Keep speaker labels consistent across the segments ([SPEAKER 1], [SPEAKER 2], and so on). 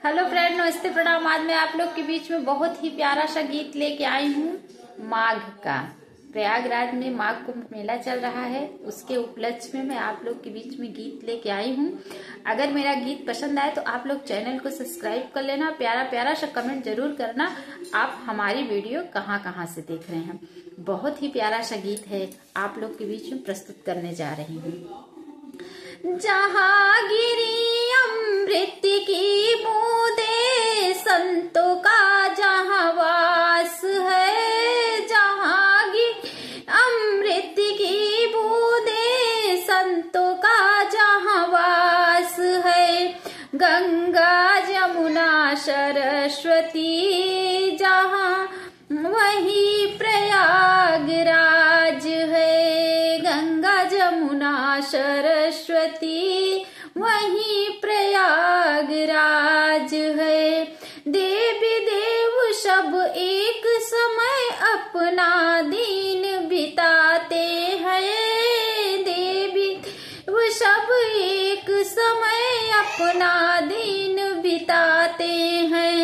[SPEAKER 1] Hello friend, नमस्ते, प्रणाम। आज मैं आप लोग के बीच में बहुत ही प्यारा सा गीत लेके आई हूँ माघ का। प्रयागराज में माघ कुंभ मेला चल रहा है, उसके उपलक्ष्य में मैं आप लोग के बीच में गीत लेके आई हूँ। अगर मेरा गीत पसंद आए तो आप लोग चैनल को सब्सक्राइब कर लेना, प्यारा प्यारा सा कमेंट जरूर करना आप हमारी वीडियो कहाँ कहाँ से देख रहे हैं। बहुत ही प्यारा सा गीत है, आप लोग के बीच में प्रस्तुत करने जा रही हूँ। जहाँ गिरी अमृत की बूंदे संतों का जहाँ वास है, जहाँ गिरी अमृत की बूंदे संतों का जहाँ वास है। गंगा जमुना सरस्वती जहाँ वही प्रयागराज है। गंगा जमुना सरस्वती वही प्रयागराज है। देवी देव सब एक समय अपना दिन बिताते हैं। देवी देव सब एक समय अपना दिन बिताते हैं।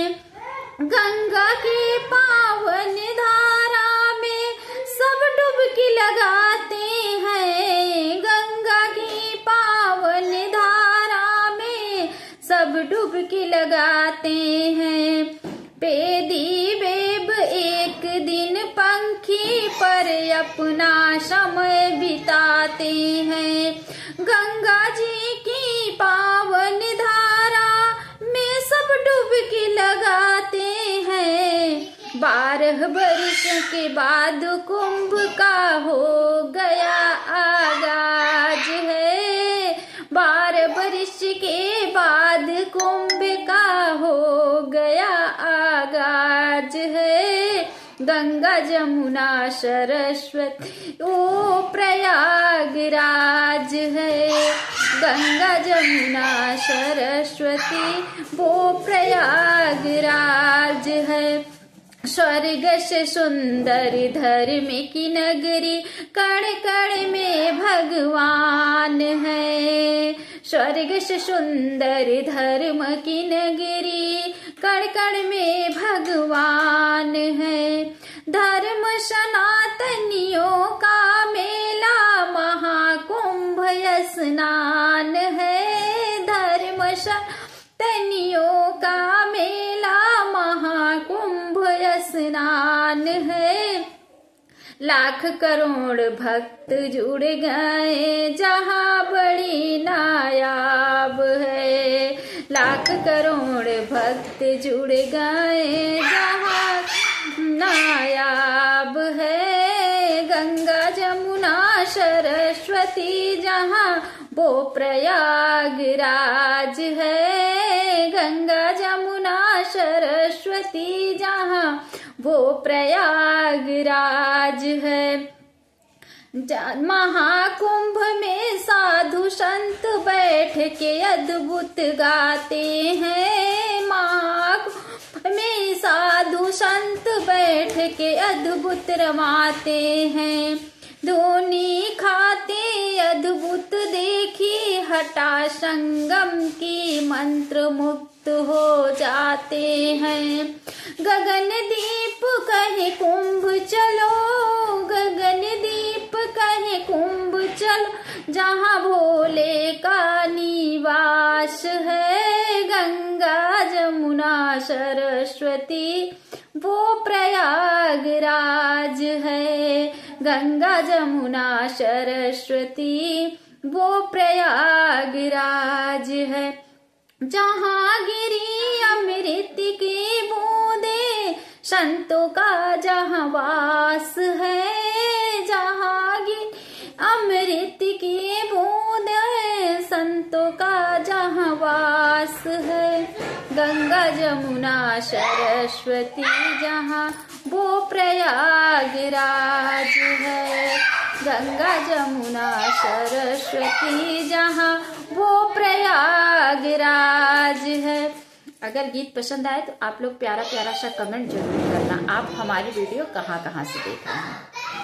[SPEAKER 1] गंगा के पावन धारा में सब डुबकी लगाते हैं। गंगा की पावन धारा में सब डुबकी लगाते हैं। पेदी बेब एक दिन पंखी पर अपना समय बिताते हैं। गंगा जी की पावन धारा में सब डुबकी लगाते हैं। 12 वर्ष के बाद कुंभ का हो गया आगाज है। 12 वर्ष के बाद कुंभ का हो गया आगाज है। गंगा जमुना सरस्वती ओ प्रयागराज है। गंगा जमुना सरस्वती वो प्रयागराज है। स्वर्ग से सुंदर धर्म की नगरी, कण कण में भगवान है। स्वर्ग से सुंदर धर्म की नगरी, कण कण में भगवान है। धर्म सनातनियों का मेला महाकुंभ स्नान है। धर्म सनातनियों का मेला महाकुंभ स्नान है। लाख करोड़ भक्त जुड़ गए जहाँ बड़ी नायाब है। लाख करोड़ भक्त जुड़ गए जहाँ नायाब है। गंगा जमुना सरस्वती जहाँ वो प्रयागराज है। गंगा जमुना सरस्वती जहाँ वो प्रयागराज है। महाकुंभ में साधु संत बैठ के अद्भुत गाते हैं। महाकुंभ में साधु संत बैठ के अद्भुत रमाते हैं। धोनी खाते अद्भुत देखी हटा संगम की मंत्र मुक्त हो जाते हैं। गगन दीप कहे कुंभ चलो, गगन दीप कहे कुंभ चलो जहाँ भोले का निवास है। गंगा जमुना सरस्वती वो प्रयागराज है। गंगा जमुना सरस्वती वो प्रयागराज है। जहाँ गिरी अमृत की बूंदे संतों का जहाँ वास है। जहाँ गिरी अमृत की बूंदे संतों का जहाँ वास है। गंगा जमुना सरस्वती जहाँ वो प्रयागराज है। गंगा जमुना सरस्वती जहाँ वो प्रयागराज है। अगर गीत पसंद आए तो आप लोग प्यारा प्यारा सा कमेंट जरूर करना आप हमारी वीडियो कहाँ कहाँ से देख रहे हैं।